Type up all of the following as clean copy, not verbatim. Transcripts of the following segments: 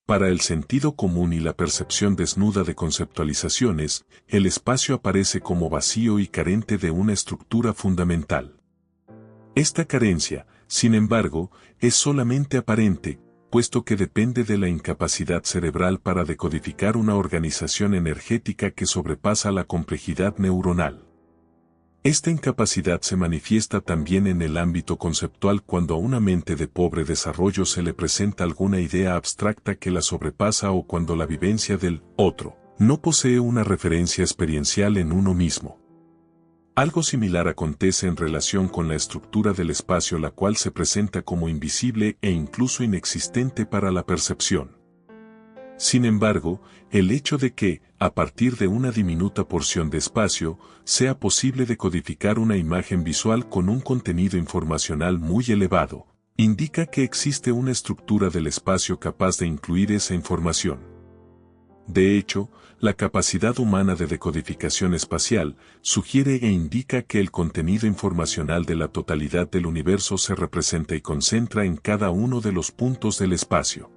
Para el sentido común y la percepción desnuda de conceptualizaciones, el espacio aparece como vacío y carente de una estructura fundamental. Esta carencia, sin embargo, es solamente aparente, puesto que depende de la incapacidad cerebral para decodificar una organización energética que sobrepasa la complejidad neuronal. Esta incapacidad se manifiesta también en el ámbito conceptual cuando a una mente de pobre desarrollo se le presenta alguna idea abstracta que la sobrepasa o cuando la vivencia del otro no posee una referencia experiencial en uno mismo. Algo similar acontece en relación con la estructura del espacio, la cual se presenta como invisible e incluso inexistente para la percepción. Sin embargo, el hecho de que, a partir de una diminuta porción de espacio, sea posible decodificar una imagen visual con un contenido informacional muy elevado, indica que existe una estructura del espacio capaz de incluir esa información. De hecho, la capacidad humana de decodificación espacial sugiere e indica que el contenido informacional de la totalidad del universo se representa y concentra en cada uno de los puntos del espacio.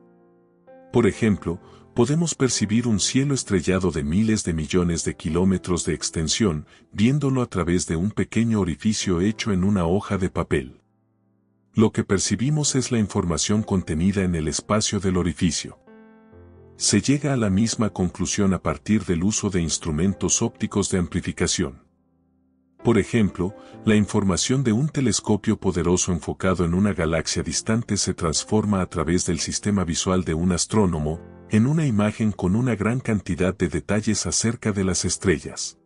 Por ejemplo, podemos percibir un cielo estrellado de miles de millones de kilómetros de extensión, viéndolo a través de un pequeño orificio hecho en una hoja de papel. Lo que percibimos es la información contenida en el espacio del orificio. Se llega a la misma conclusión a partir del uso de instrumentos ópticos de amplificación. Por ejemplo, la información de un telescopio poderoso enfocado en una galaxia distante se transforma a través del sistema visual de un astrónomo, en una imagen con una gran cantidad de detalles acerca de las estrellas.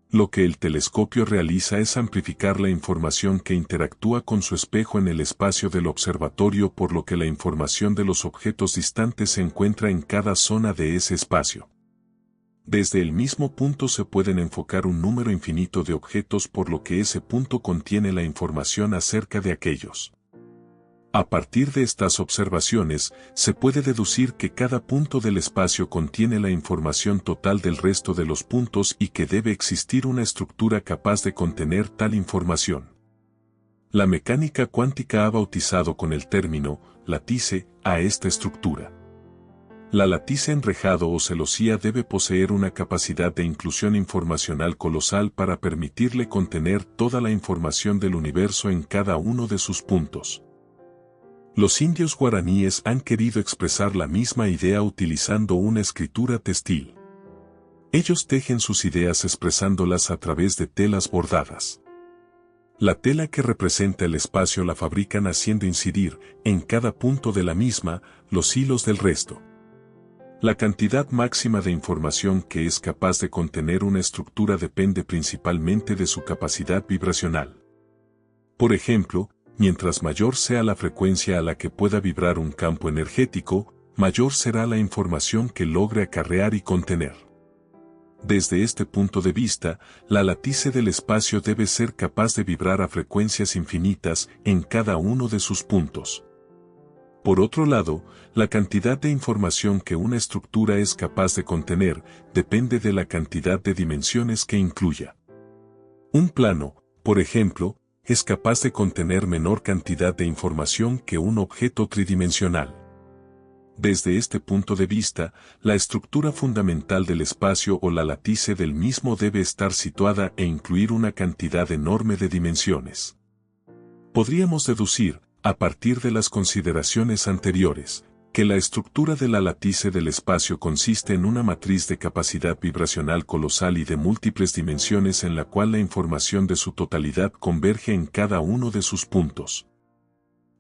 Lo que el telescopio realiza es amplificar la información que interactúa con su espejo en el espacio del observatorio, por lo que la información de los objetos distantes se encuentra en cada zona de ese espacio. Desde el mismo punto se pueden enfocar un número infinito de objetos, por lo que ese punto contiene la información acerca de aquellos. A partir de estas observaciones, se puede deducir que cada punto del espacio contiene la información total del resto de los puntos y que debe existir una estructura capaz de contener tal información. La mecánica cuántica ha bautizado con el término látice a esta estructura. La látice enrejado o celosía debe poseer una capacidad de inclusión informacional colosal para permitirle contener toda la información del universo en cada uno de sus puntos. Los indios guaraníes han querido expresar la misma idea utilizando una escritura textil. Ellos tejen sus ideas expresándolas a través de telas bordadas. La tela que representa el espacio la fabrican haciendo incidir, en cada punto de la misma, los hilos del resto. La cantidad máxima de información que es capaz de contener una estructura depende principalmente de su capacidad vibracional. Por ejemplo, mientras mayor sea la frecuencia a la que pueda vibrar un campo energético, mayor será la información que logre acarrear y contener. Desde este punto de vista, la látice del espacio debe ser capaz de vibrar a frecuencias infinitas en cada uno de sus puntos. Por otro lado, la cantidad de información que una estructura es capaz de contener depende de la cantidad de dimensiones que incluya. Un plano, por ejemplo, es capaz de contener menor cantidad de información que un objeto tridimensional. Desde este punto de vista, la estructura fundamental del espacio o la látice del mismo debe estar situada e incluir una cantidad enorme de dimensiones. Podríamos deducir, a partir de las consideraciones anteriores, que la estructura de la látice del espacio consiste en una matriz de capacidad vibracional colosal y de múltiples dimensiones en la cual la información de su totalidad converge en cada uno de sus puntos.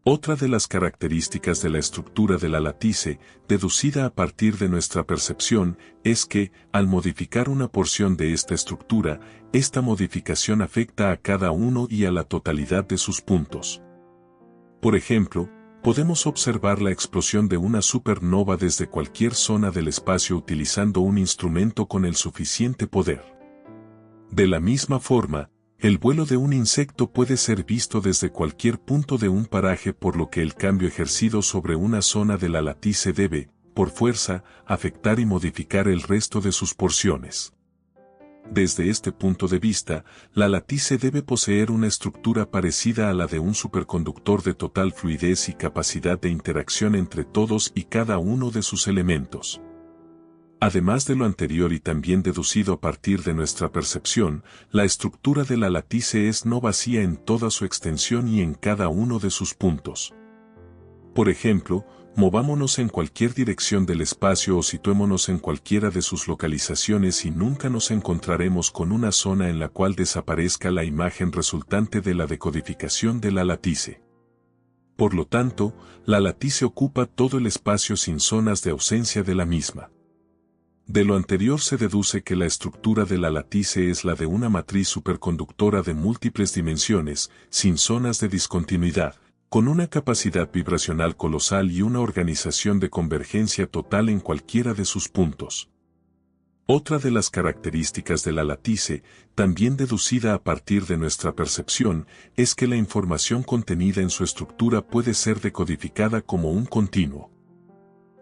Otra de las características de la estructura de la látice, deducida a partir de nuestra percepción, es que, al modificar una porción de esta estructura, esta modificación afecta a cada uno y a la totalidad de sus puntos. Por ejemplo, podemos observar la explosión de una supernova desde cualquier zona del espacio utilizando un instrumento con el suficiente poder. De la misma forma, el vuelo de un insecto puede ser visto desde cualquier punto de un paraje, por lo que el cambio ejercido sobre una zona de la látice debe, por fuerza, afectar y modificar el resto de sus porciones. Desde este punto de vista, la latice debe poseer una estructura parecida a la de un superconductor de total fluidez y capacidad de interacción entre todos y cada uno de sus elementos. Además de lo anterior y también deducido a partir de nuestra percepción, la estructura de la latice es no vacía en toda su extensión y en cada uno de sus puntos. Por ejemplo, movámonos en cualquier dirección del espacio o situémonos en cualquiera de sus localizaciones y nunca nos encontraremos con una zona en la cual desaparezca la imagen resultante de la decodificación de la latice. Por lo tanto, la latice ocupa todo el espacio sin zonas de ausencia de la misma. De lo anterior se deduce que la estructura de la latice es la de una matriz superconductora de múltiples dimensiones, sin zonas de discontinuidad, con una capacidad vibracional colosal y una organización de convergencia total en cualquiera de sus puntos. Otra de las características de la latice, también deducida a partir de nuestra percepción, es que la información contenida en su estructura puede ser decodificada como un continuo.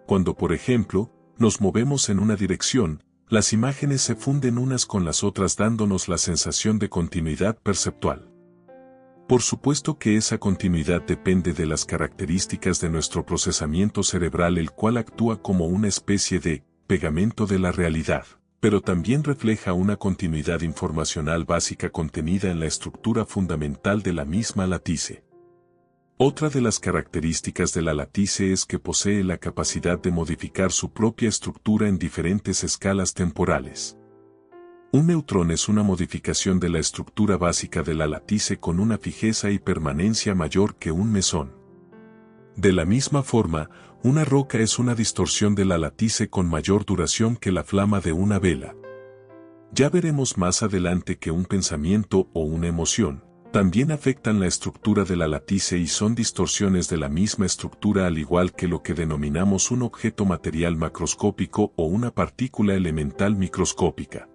Cuando, por ejemplo, nos movemos en una dirección, las imágenes se funden unas con las otras dándonos la sensación de continuidad perceptual. Por supuesto que esa continuidad depende de las características de nuestro procesamiento cerebral, el cual actúa como una especie de pegamento de la realidad, pero también refleja una continuidad informacional básica contenida en la estructura fundamental de la misma latice. Otra de las características de la latice es que posee la capacidad de modificar su propia estructura en diferentes escalas temporales. Un neutrón es una modificación de la estructura básica de la latice con una fijeza y permanencia mayor que un mesón. De la misma forma, una roca es una distorsión de la latice con mayor duración que la flama de una vela. Ya veremos más adelante que un pensamiento o una emoción también afectan la estructura de la latice y son distorsiones de la misma estructura, al igual que lo que denominamos un objeto material macroscópico o una partícula elemental microscópica.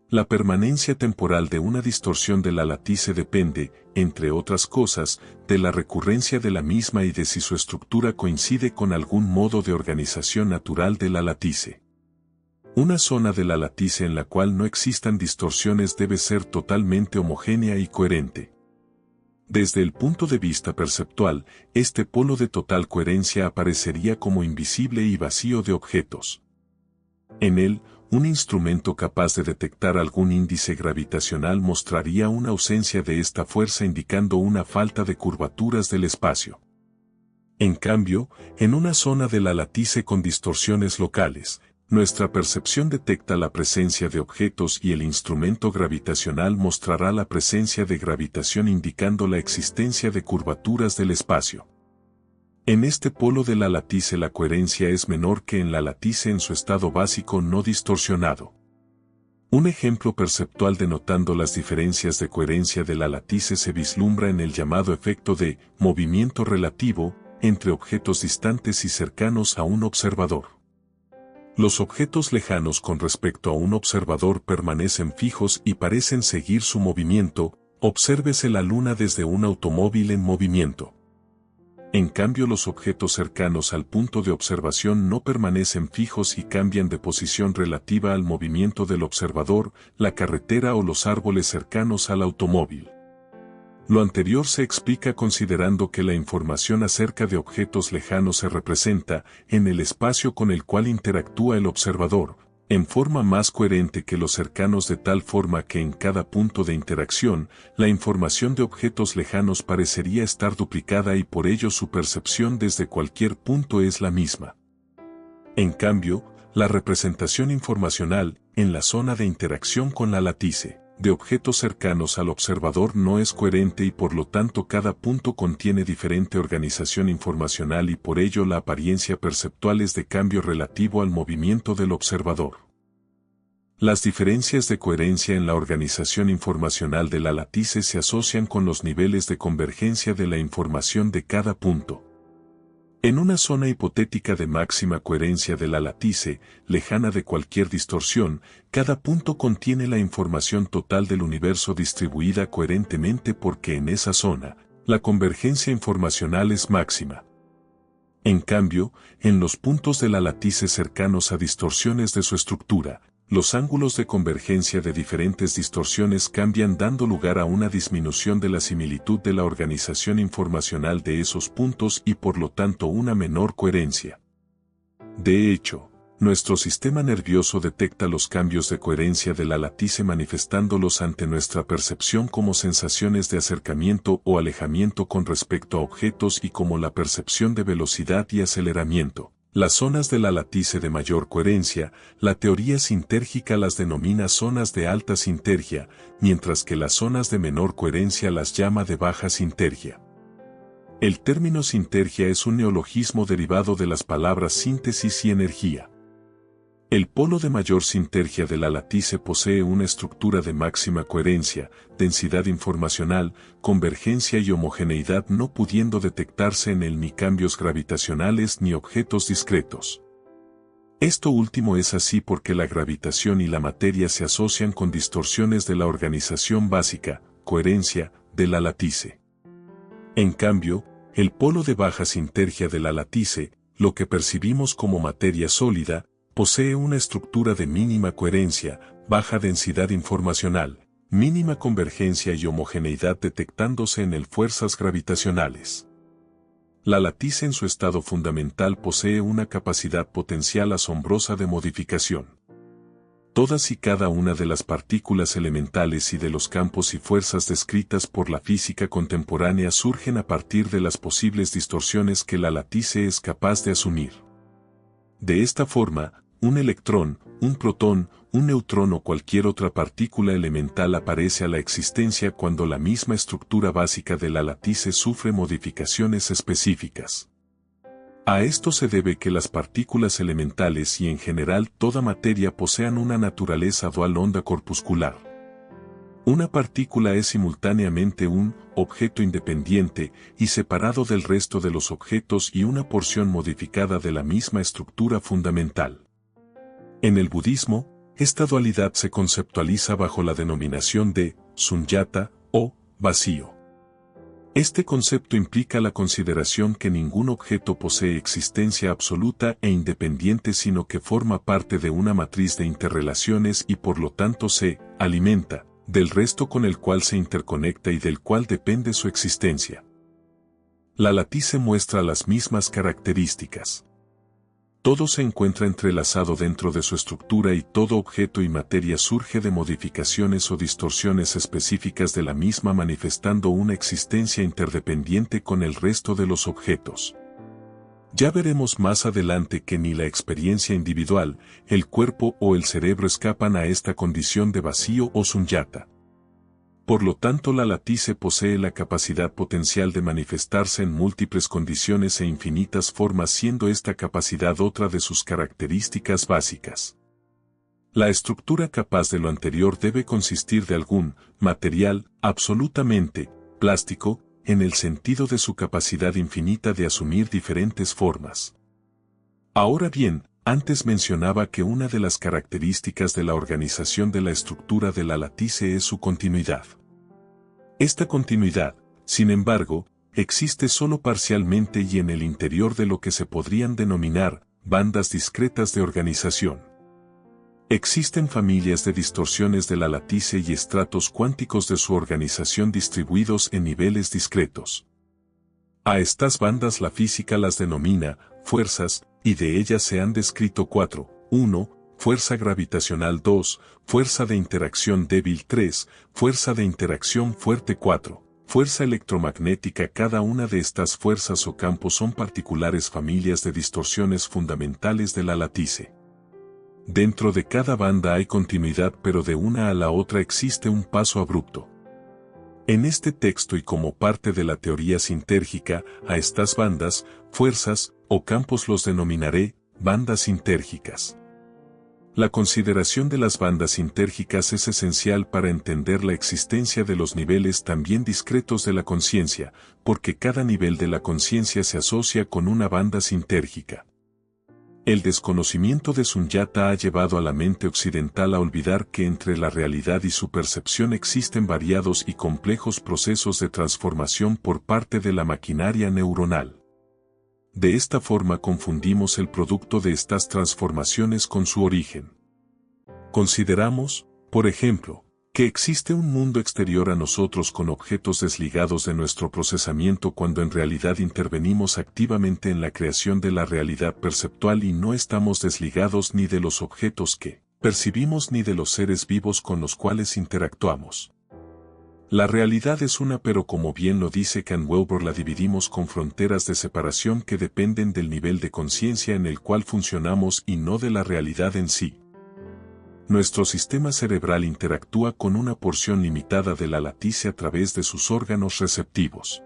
La permanencia temporal de una distorsión de la latice depende, entre otras cosas, de la recurrencia de la misma y de si su estructura coincide con algún modo de organización natural de la latice. Una zona de la latice en la cual no existan distorsiones debe ser totalmente homogénea y coherente. Desde el punto de vista perceptual, este polo de total coherencia aparecería como invisible y vacío de objetos. En él, un instrumento capaz de detectar algún índice gravitacional mostraría una ausencia de esta fuerza, indicando una falta de curvaturas del espacio. En cambio, en una zona de la latice con distorsiones locales, nuestra percepción detecta la presencia de objetos y el instrumento gravitacional mostrará la presencia de gravitación, indicando la existencia de curvaturas del espacio. En este polo de la latice la coherencia es menor que en la latice en su estado básico no distorsionado. Un ejemplo perceptual denotando las diferencias de coherencia de la latice se vislumbra en el llamado efecto de movimiento relativo entre objetos distantes y cercanos a un observador. Los objetos lejanos con respecto a un observador permanecen fijos y parecen seguir su movimiento, obsérvese la luna desde un automóvil en movimiento. En cambio, los objetos cercanos al punto de observación no permanecen fijos y cambian de posición relativa al movimiento del observador, la carretera o los árboles cercanos al automóvil. Lo anterior se explica considerando que la información acerca de objetos lejanos se representa, en el espacio con el cual interactúa el observador, en forma más coherente que los cercanos, de tal forma que en cada punto de interacción, la información de objetos lejanos parecería estar duplicada y por ello su percepción desde cualquier punto es la misma. En cambio, la representación informacional, en la zona de interacción con la latice, de objetos cercanos al observador no es coherente y por lo tanto cada punto contiene diferente organización informacional y por ello la apariencia perceptual es de cambio relativo al movimiento del observador. Las diferencias de coherencia en la organización informacional de la latice se asocian con los niveles de convergencia de la información de cada punto. En una zona hipotética de máxima coherencia de la latice, lejana de cualquier distorsión, cada punto contiene la información total del universo distribuida coherentemente porque en esa zona, la convergencia informacional es máxima. En cambio, en los puntos de la latice cercanos a distorsiones de su estructura, los ángulos de convergencia de diferentes distorsiones cambian dando lugar a una disminución de la similitud de la organización informacional de esos puntos y por lo tanto una menor coherencia. De hecho, nuestro sistema nervioso detecta los cambios de coherencia de la latice manifestándolos ante nuestra percepción como sensaciones de acercamiento o alejamiento con respecto a objetos y como la percepción de velocidad y aceleramiento. Las zonas de la latice de mayor coherencia, la teoría sintérgica las denomina zonas de alta sintergia, mientras que las zonas de menor coherencia las llama de baja sintergia. El término sintergia es un neologismo derivado de las palabras síntesis y energía. El polo de mayor sintergia de la latice posee una estructura de máxima coherencia, densidad informacional, convergencia y homogeneidad, no pudiendo detectarse en él ni cambios gravitacionales ni objetos discretos. Esto último es así porque la gravitación y la materia se asocian con distorsiones de la organización básica, coherencia, de la latice. En cambio, el polo de baja sintergia de la latice, lo que percibimos como materia sólida, posee una estructura de mínima coherencia, baja densidad informacional, mínima convergencia y homogeneidad detectándose en él fuerzas gravitacionales. La latice en su estado fundamental posee una capacidad potencial asombrosa de modificación. Todas y cada una de las partículas elementales y de los campos y fuerzas descritas por la física contemporánea surgen a partir de las posibles distorsiones que la latice es capaz de asumir. De esta forma, un electrón, un protón, un neutrón o cualquier otra partícula elemental aparece a la existencia cuando la misma estructura básica de la latice sufre modificaciones específicas. A esto se debe que las partículas elementales y en general toda materia posean una naturaleza dual onda corpuscular. Una partícula es simultáneamente un objeto independiente y separado del resto de los objetos y una porción modificada de la misma estructura fundamental. En el budismo, esta dualidad se conceptualiza bajo la denominación de sunyata o vacío. Este concepto implica la consideración que ningún objeto posee existencia absoluta e independiente sino que forma parte de una matriz de interrelaciones y por lo tanto se alimenta del resto con el cual se interconecta y del cual depende su existencia. La latice muestra las mismas características. Todo se encuentra entrelazado dentro de su estructura y todo objeto y materia surge de modificaciones o distorsiones específicas de la misma manifestando una existencia interdependiente con el resto de los objetos. Ya veremos más adelante que ni la experiencia individual, el cuerpo o el cerebro escapan a esta condición de vacío o sunyata. Por lo tanto, la latice posee la capacidad potencial de manifestarse en múltiples condiciones e infinitas formas, siendo esta capacidad otra de sus características básicas. La estructura capaz de lo anterior debe consistir de algún material absolutamente plástico, en el sentido de su capacidad infinita de asumir diferentes formas. Ahora bien, antes mencionaba que una de las características de la organización de la estructura de la latice es su continuidad. Esta continuidad, sin embargo, existe solo parcialmente y en el interior de lo que se podrían denominar bandas discretas de organización. Existen familias de distorsiones de la latice y estratos cuánticos de su organización distribuidos en niveles discretos. A estas bandas la física las denomina fuerzas, y de ellas se han descrito 4, 1, fuerza gravitacional 2, fuerza de interacción débil 3, fuerza de interacción fuerte 4, fuerza electromagnética. Cada una de estas fuerzas o campos son particulares familias de distorsiones fundamentales de la latice. Dentro de cada banda hay continuidad, pero de una a la otra existe un paso abrupto. En este texto y como parte de la teoría sintérgica, a estas bandas, fuerzas o campos los denominaré bandas sintérgicas. La consideración de las bandas sintérgicas es esencial para entender la existencia de los niveles también discretos de la conciencia, porque cada nivel de la conciencia se asocia con una banda sintérgica. El desconocimiento de Sunyata ha llevado a la mente occidental a olvidar que entre la realidad y su percepción existen variados y complejos procesos de transformación por parte de la maquinaria neuronal. De esta forma confundimos el producto de estas transformaciones con su origen. Consideramos, por ejemplo, que existe un mundo exterior a nosotros con objetos desligados de nuestro procesamiento cuando en realidad intervenimos activamente en la creación de la realidad perceptual y no estamos desligados ni de los objetos que percibimos ni de los seres vivos con los cuales interactuamos. La realidad es una, pero como bien lo dice Canweber, la dividimos con fronteras de separación que dependen del nivel de conciencia en el cual funcionamos y no de la realidad en sí. Nuestro sistema cerebral interactúa con una porción limitada de la latice a través de sus órganos receptivos.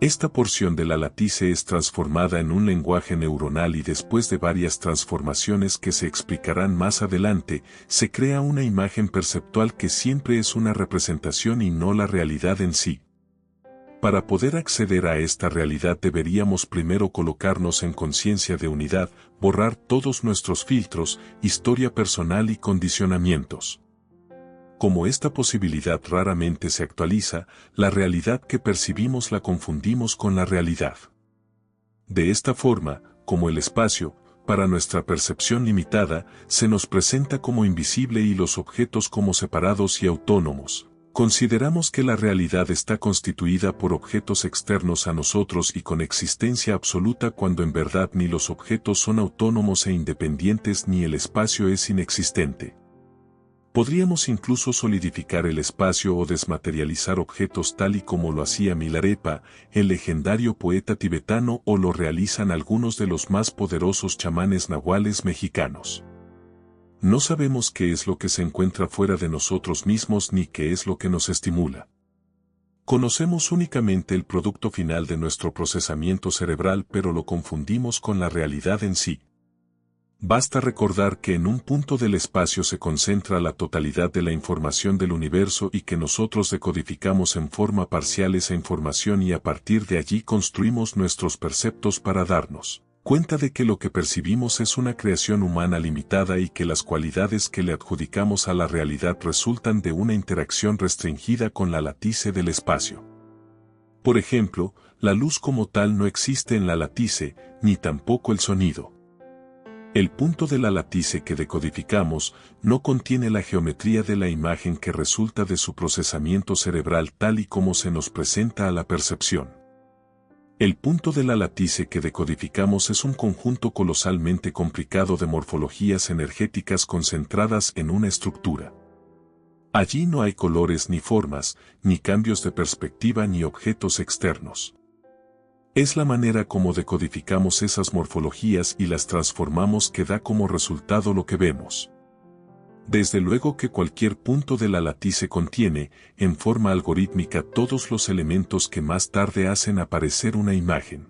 Esta porción de la latice es transformada en un lenguaje neuronal y después de varias transformaciones que se explicarán más adelante, se crea una imagen perceptual que siempre es una representación y no la realidad en sí. Para poder acceder a esta realidad deberíamos primero colocarnos en conciencia de unidad, borrar todos nuestros filtros, historia personal y condicionamientos. Como esta posibilidad raramente se actualiza, la realidad que percibimos la confundimos con la realidad. De esta forma, como el espacio, para nuestra percepción limitada, se nos presenta como invisible y los objetos como separados y autónomos. Consideramos que la realidad está constituida por objetos externos a nosotros y con existencia absoluta cuando en verdad ni los objetos son autónomos e independientes ni el espacio es inexistente. Podríamos incluso solidificar el espacio o desmaterializar objetos tal y como lo hacía Milarepa, el legendario poeta tibetano, o lo realizan algunos de los más poderosos chamanes nahuales mexicanos. No sabemos qué es lo que se encuentra fuera de nosotros mismos ni qué es lo que nos estimula. Conocemos únicamente el producto final de nuestro procesamiento cerebral, pero lo confundimos con la realidad en sí. Basta recordar que en un punto del espacio se concentra la totalidad de la información del universo y que nosotros decodificamos en forma parcial esa información y a partir de allí construimos nuestros perceptos para darnos cuenta de que lo que percibimos es una creación humana limitada y que las cualidades que le adjudicamos a la realidad resultan de una interacción restringida con la latice del espacio. Por ejemplo, la luz como tal no existe en la latice, ni tampoco el sonido. El punto de la latice que decodificamos no contiene la geometría de la imagen que resulta de su procesamiento cerebral tal y como se nos presenta a la percepción. El punto de la latice que decodificamos es un conjunto colosalmente complicado de morfologías energéticas concentradas en una estructura. Allí no hay colores ni formas, ni cambios de perspectiva ni objetos externos. Es la manera como decodificamos esas morfologías y las transformamos que da como resultado lo que vemos. Desde luego que cualquier punto de la latice contiene, en forma algorítmica, todos los elementos que más tarde hacen aparecer una imagen.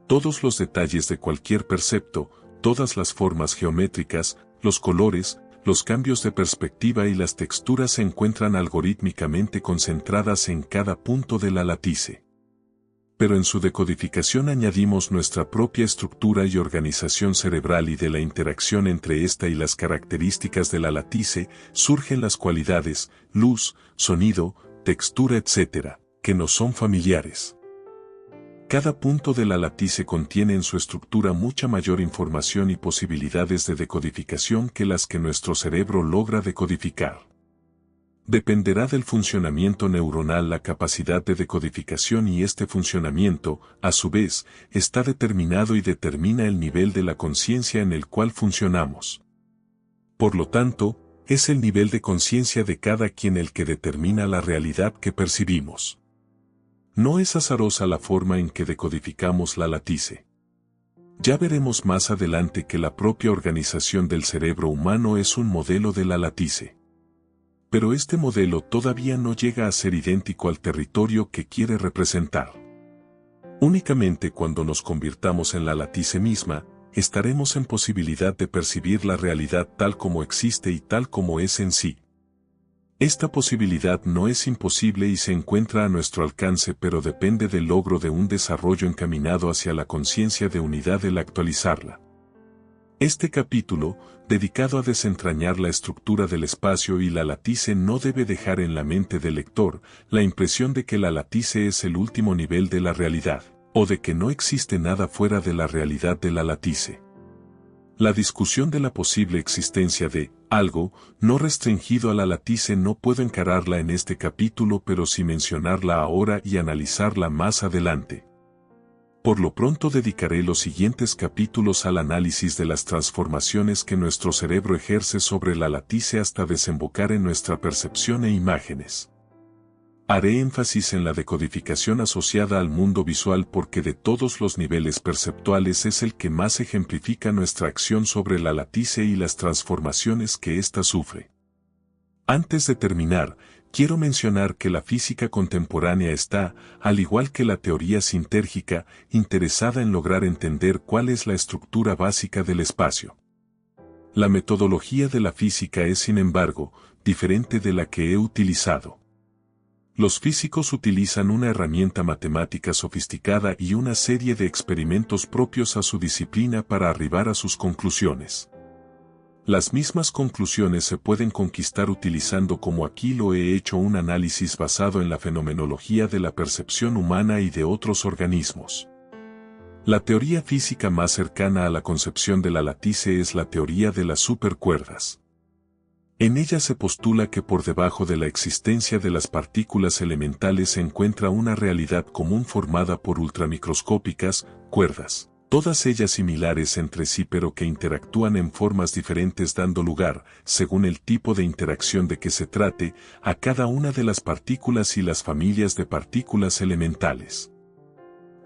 Todos los detalles de cualquier percepto, todas las formas geométricas, los colores, los cambios de perspectiva y las texturas se encuentran algorítmicamente concentradas en cada punto de la latice. Pero en su decodificación añadimos nuestra propia estructura y organización cerebral y de la interacción entre esta y las características de la latice surgen las cualidades, luz, sonido, textura, etc., que nos son familiares. Cada punto de la latice contiene en su estructura mucha mayor información y posibilidades de decodificación que las que nuestro cerebro logra decodificar. Dependerá del funcionamiento neuronal la capacidad de decodificación y este funcionamiento, a su vez, está determinado y determina el nivel de la conciencia en el cual funcionamos. Por lo tanto, es el nivel de conciencia de cada quien el que determina la realidad que percibimos. No es azarosa la forma en que decodificamos la latice. Ya veremos más adelante que la propia organización del cerebro humano es un modelo de la latice. Pero este modelo todavía no llega a ser idéntico al territorio que quiere representar. Únicamente cuando nos convirtamos en la latice misma, estaremos en posibilidad de percibir la realidad tal como existe y tal como es en sí. Esta posibilidad no es imposible y se encuentra a nuestro alcance, pero depende del logro de un desarrollo encaminado hacia la conciencia de unidad el actualizarla. Este capítulo, dedicado a desentrañar la estructura del espacio y la latice, no debe dejar en la mente del lector la impresión de que la latice es el último nivel de la realidad, o de que no existe nada fuera de la realidad de la latice. La discusión de la posible existencia de algo no restringido a la látice no puedo encararla en este capítulo, pero sí mencionarla ahora y analizarla más adelante. Por lo pronto dedicaré los siguientes capítulos al análisis de las transformaciones que nuestro cerebro ejerce sobre la látice hasta desembocar en nuestra percepción e imágenes. Haré énfasis en la decodificación asociada al mundo visual porque de todos los niveles perceptuales es el que más ejemplifica nuestra acción sobre la látice y las transformaciones que ésta sufre. Antes de terminar, quiero mencionar que la física contemporánea está, al igual que la teoría sintérgica, interesada en lograr entender cuál es la estructura básica del espacio. La metodología de la física es, sin embargo, diferente de la que he utilizado. Los físicos utilizan una herramienta matemática sofisticada y una serie de experimentos propios a su disciplina para arribar a sus conclusiones. Las mismas conclusiones se pueden conquistar utilizando, como aquí lo he hecho, un análisis basado en la fenomenología de la percepción humana y de otros organismos. La teoría física más cercana a la concepción de la látice es la teoría de las supercuerdas. En ella se postula que por debajo de la existencia de las partículas elementales se encuentra una realidad común formada por ultramicroscópicas cuerdas, todas ellas similares entre sí pero que interactúan en formas diferentes dando lugar, según el tipo de interacción de que se trate, a cada una de las partículas y las familias de partículas elementales.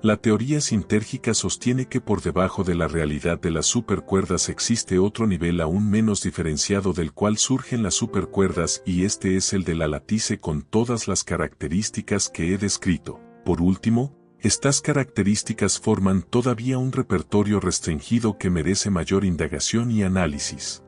La teoría sintérgica sostiene que por debajo de la realidad de las supercuerdas existe otro nivel aún menos diferenciado del cual surgen las supercuerdas y este es el de la látice con todas las características que he descrito. Por último, estas características forman todavía un repertorio restringido que merece mayor indagación y análisis.